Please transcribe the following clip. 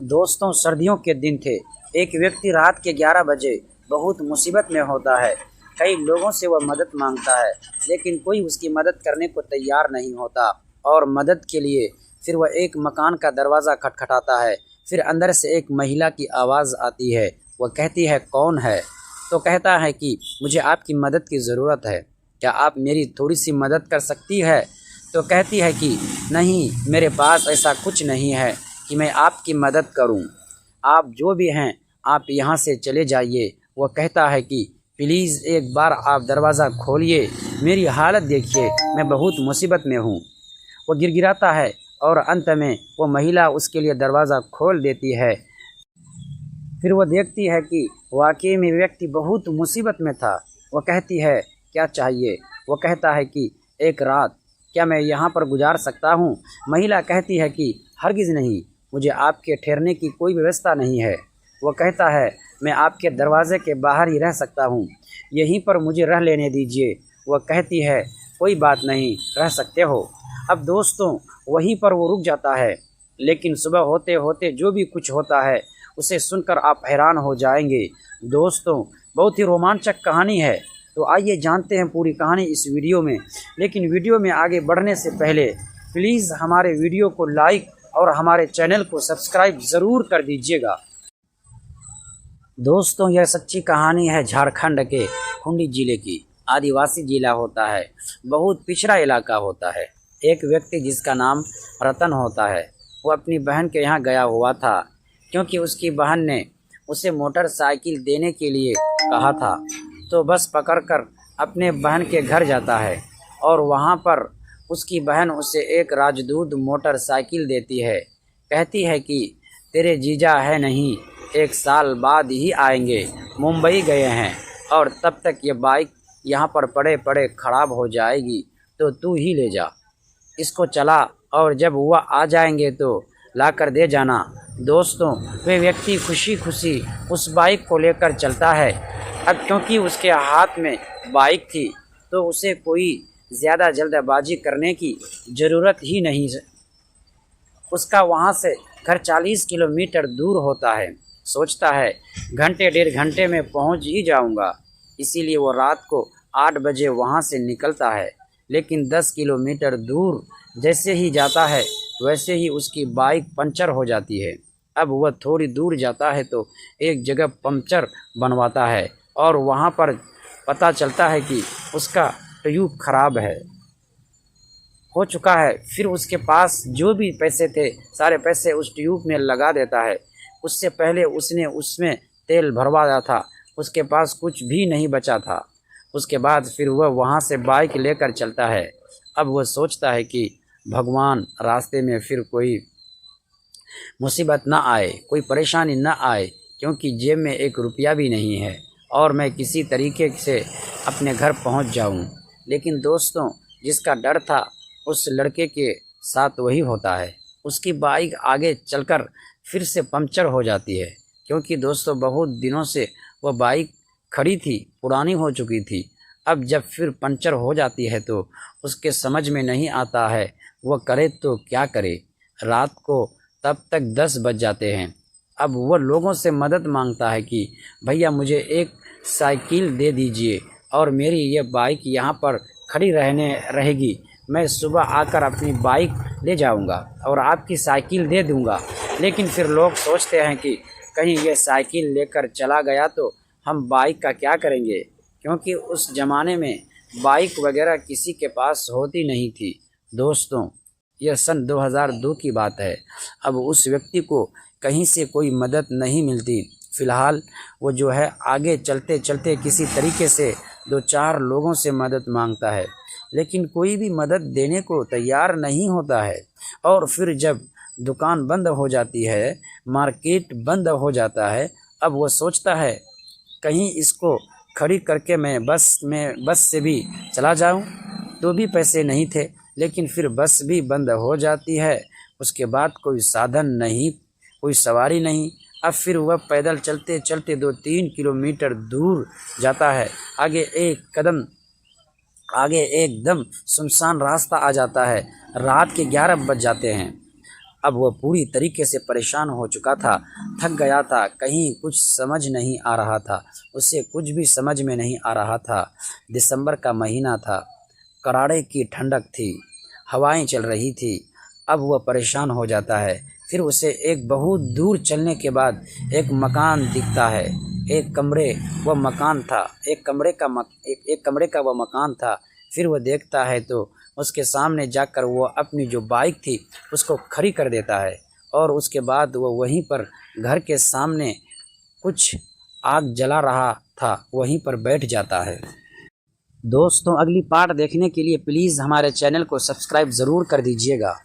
दोस्तों, सर्दियों के दिन थे। एक व्यक्ति रात के 11 बजे बहुत मुसीबत में होता है। कई लोगों से वह मदद मांगता है, लेकिन कोई उसकी मदद करने को तैयार नहीं होता। और मदद के लिए फिर वह एक मकान का दरवाज़ा खटखटाता है। फिर अंदर से एक महिला की आवाज़ आती है। वह कहती है, कौन है? तो कहता है कि मुझे आपकी मदद की ज़रूरत है। क्या आप मेरी थोड़ी सी मदद कर सकती है? तो कहती है कि नहीं, मेरे पास ऐसा कुछ नहीं है कि मैं आपकी मदद करूं। आप जो भी हैं, आप यहाँ से चले जाइए। वह कहता है कि प्लीज़ एक बार आप दरवाज़ा खोलिए, मेरी हालत देखिए, मैं बहुत मुसीबत में हूँ। वो गिड़गिड़ाता है और अंत में वो महिला उसके लिए दरवाज़ा खोल देती है। फिर वो देखती है कि वाकई में व्यक्ति बहुत मुसीबत में था। वह कहती है, क्या चाहिए? वो कहता है कि एक रात क्या मैं यहाँ पर गुजार सकता हूँ? महिला कहती है कि हरगिज़ नहीं, मुझे आपके ठहरने की कोई व्यवस्था नहीं है। वो कहता है, मैं आपके दरवाजे के बाहर ही रह सकता हूँ, यहीं पर मुझे रह लेने दीजिए। वह कहती है, कोई बात नहीं, रह सकते हो। अब दोस्तों, वहीं पर वो रुक जाता है। लेकिन सुबह होते होते जो भी कुछ होता है उसे सुनकर आप हैरान हो जाएंगे। दोस्तों, बहुत ही रोमांचक कहानी है। तो आइए जानते हैं पूरी कहानी इस वीडियो में। लेकिन वीडियो में आगे बढ़ने से पहले प्लीज़ हमारे वीडियो को लाइक और हमारे चैनल को सब्सक्राइब ज़रूर कर दीजिएगा। दोस्तों, यह सच्ची कहानी है झारखंड के खूंटी जिले की। आदिवासी जिला होता है, बहुत पिछड़ा इलाका होता है। एक व्यक्ति जिसका नाम रतन होता है, वो अपनी बहन के यहाँ गया हुआ था, क्योंकि उसकी बहन ने उसे मोटरसाइकिल देने के लिए कहा था। तो बस पकड़कर अपने बहन के घर जाता है और वहाँ पर उसकी बहन उसे एक राजदूत मोटरसाइकिल देती है। कहती है कि तेरे जीजा है नहीं, 1 साल बाद ही आएंगे, मुंबई गए हैं और तब तक ये बाइक यहाँ पर पड़े पड़े ख़राब हो जाएगी, तो तू ही ले जा, इसको चला और जब वह आ जाएंगे तो ला कर दे जाना। दोस्तों, वे व्यक्ति खुशी खुशी उस बाइक को लेकर चलता है। अब क्योंकि उसके हाथ में बाइक थी तो उसे कोई ज़्यादा जल्दबाजी करने की ज़रूरत ही नहीं। उसका वहाँ से घर 40 किलोमीटर दूर होता है। सोचता है घंटे 1.5 घंटे में पहुँच ही जाऊँगा। इसीलिए वो रात को 8 बजे वहाँ से निकलता है। लेकिन 10 किलोमीटर दूर जैसे ही जाता है वैसे ही उसकी बाइक पंचर हो जाती है। अब वह थोड़ी दूर जाता है तो एक जगह पंचर बनवाता है और वहाँ पर पता चलता है कि उसका ट्यूब खराब हो चुका है। फिर उसके पास जो भी पैसे थे सारे पैसे उस ट्यूब में लगा देता है। उससे पहले उसने उसमें तेल भरवाया था, उसके पास कुछ भी नहीं बचा था। उसके बाद फिर वह वहाँ से बाइक लेकर चलता है। अब वह सोचता है कि भगवान, रास्ते में फिर कोई मुसीबत ना आए, कोई परेशानी ना आए, क्योंकि जेब में 1 रुपया भी नहीं है और मैं किसी तरीके से अपने घर पहुंच जाऊं। लेकिन दोस्तों, जिसका डर था उस लड़के के साथ वही होता है। उसकी बाइक आगे चलकर फिर से पंक्चर हो जाती है, क्योंकि दोस्तों बहुत दिनों से वह बाइक खड़ी थी, पुरानी हो चुकी थी। अब जब फिर पंक्चर हो जाती है तो उसके समझ में नहीं आता है वह करे तो क्या करे। रात को तब तक 10 बज जाते हैं। अब वह लोगों से मदद मांगता है कि भैया मुझे एक साइकिल दे दीजिए और मेरी ये बाइक यहाँ पर खड़ी रहेगी। मैं सुबह आकर अपनी बाइक ले जाऊँगा और आपकी साइकिल दे दूँगा। लेकिन फिर लोग सोचते हैं कि कहीं ये साइकिल लेकर चला गया तो हम बाइक का क्या करेंगे, क्योंकि उस ज़माने में बाइक वगैरह किसी के पास होती नहीं थी। दोस्तों, यह सन 2002 की बात है। अब उस व्यक्ति को कहीं से कोई मदद नहीं मिलती। फ़िलहाल वो जो है आगे चलते चलते किसी तरीके से 2-4 लोगों से मदद मांगता है, लेकिन कोई भी मदद देने को तैयार नहीं होता है। और फिर जब दुकान बंद हो जाती है, मार्केट बंद हो जाता है, अब वो सोचता है कहीं इसको खड़ी करके मैं बस से भी चला जाऊं। तो भी पैसे नहीं थे, लेकिन फिर बस भी बंद हो जाती है। उसके बाद कोई साधन नहीं, कोई सवारी नहीं। अब फिर वह पैदल चलते चलते 2-3 किलोमीटर दूर जाता है। आगे एकदम सुनसान रास्ता आ जाता है। रात के 11 बज जाते हैं। अब वह पूरी तरीके से परेशान हो चुका था, थक गया था, कहीं कुछ समझ नहीं आ रहा था, उसे कुछ भी समझ में नहीं आ रहा था। दिसंबर का महीना था, करारे की ठंडक थी, हवाएं चल रही थी। अब वह परेशान हो जाता है। फिर उसे एक बहुत दूर चलने के बाद एक मकान दिखता है। एक कमरे का वह मकान था। फिर वह देखता है तो उसके सामने जाकर वो अपनी जो बाइक थी उसको खड़ी कर देता है और उसके बाद वो वहीं पर घर के सामने कुछ आग जला रहा था वहीं पर बैठ जाता है। दोस्तों, अगली पार्ट देखने के लिए प्लीज़ हमारे चैनल को सब्सक्राइब ज़रूर कर दीजिएगा।